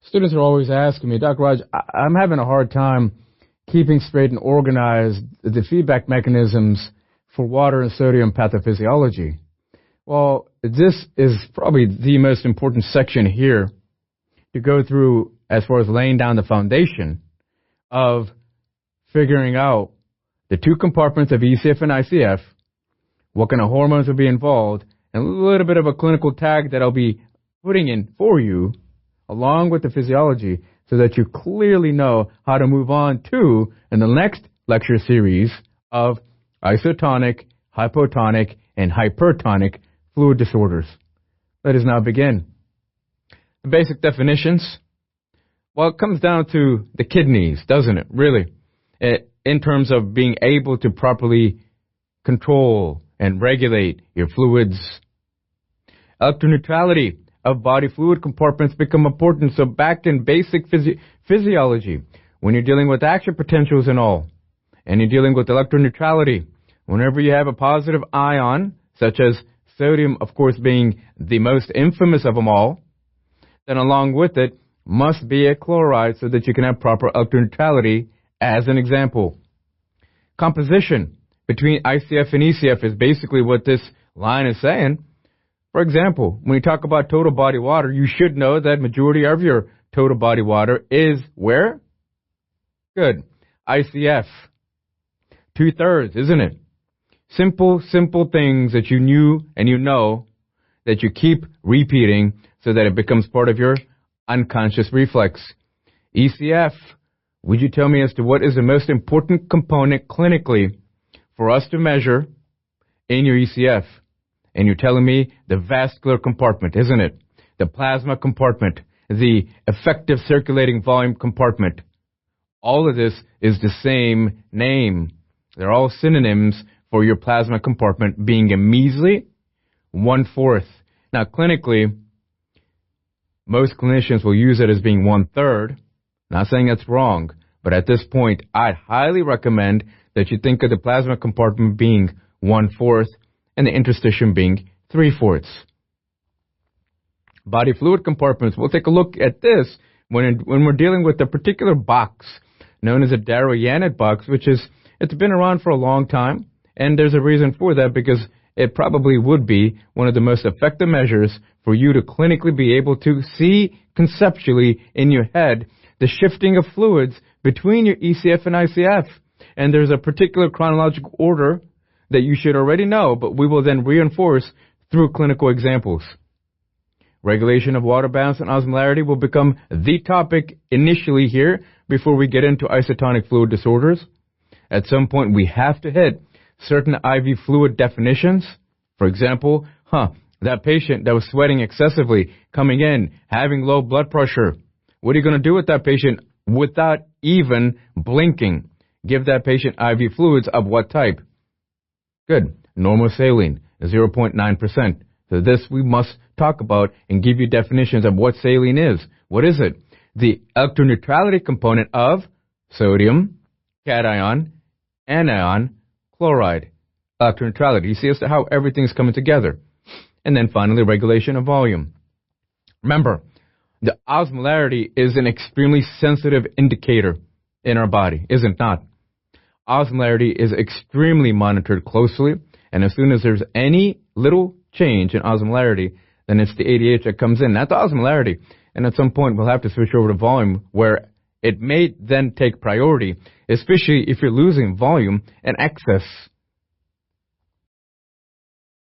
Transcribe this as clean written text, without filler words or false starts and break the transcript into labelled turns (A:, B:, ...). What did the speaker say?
A: Students are always asking me, Dr. Raj, I'm having a hard time keeping straight and organized the feedback mechanisms for water and sodium pathophysiology. Well, this is probably the most important section here to go through as far as laying down the foundation of figuring out the two compartments of ECF and ICF, what kind of hormones will be involved, and a little bit of a clinical tag that I'll be putting in for you along with the physiology so that you clearly know how to move on to in the next lecture series of isotonic, hypotonic, and hypertonic fluid disorders. Let us now begin. The basic definitions. Well, it comes down to the kidneys, doesn't it? Really, in terms of being able to properly control and regulate your fluids. Electroneutrality of body fluid compartments become important. So back in basic physiology, when you're dealing with action potentials and all, and you're dealing with electroneutrality, whenever you have a positive ion, such as sodium, of course, being the most infamous of them all, then along with it must be a chloride so that you can have proper electroneutrality, as an example. Composition between ICF and ECF is basically what this line is saying. For example, when you talk about total body water, you should know that majority of your total body water is where? Good. ICF. 2/3, isn't it? Simple things that you knew and you know that you keep repeating so that it becomes part of your unconscious reflex. ECF. Would you tell me as to what is the most important component clinically for us to measure in your ECF? And you're telling me the vascular compartment, isn't it? The plasma compartment, the effective circulating volume compartment. All of this is the same name. They're all synonyms for your plasma compartment being a measly 1/4. Now, clinically, most clinicians will use it as being 1/3. Not saying that's wrong, but at this point, I highly recommend that you think of the plasma compartment being 1/4 and the interstitium being 3/4. Body fluid compartments, we'll take a look at this when we're dealing with a particular box known as a Darrow-Yannet box, it's been around for a long time, and there's a reason for that because it probably would be one of the most effective measures for you to clinically be able to see conceptually in your head the shifting of fluids between your ECF and ICF. And there's a particular chronological order that you should already know, but we will then reinforce through clinical examples. Regulation of water balance and osmolarity will become the topic initially here before we get into isotonic fluid disorders. At some point, we have to hit certain IV fluid definitions. For example, that patient that was sweating excessively, coming in, having low blood pressure. What are you going to do with that patient without even blinking? Give that patient IV fluids of what type? Good. Normal saline, 0.9%. So this we must talk about and give you definitions of what saline is. What is it? The electroneutrality component of sodium, cation, anion, chloride. Electroneutrality. You see as to how everything's coming together. And then finally, regulation of volume. Remember, the osmolarity is an extremely sensitive indicator in our body, is it not? Osmolarity is extremely monitored closely, and as soon as there's any little change in osmolarity, then it's the ADH that comes in, not the osmolarity. And at some point, we'll have to switch over to volume, where it may then take priority, especially if you're losing volume and excess.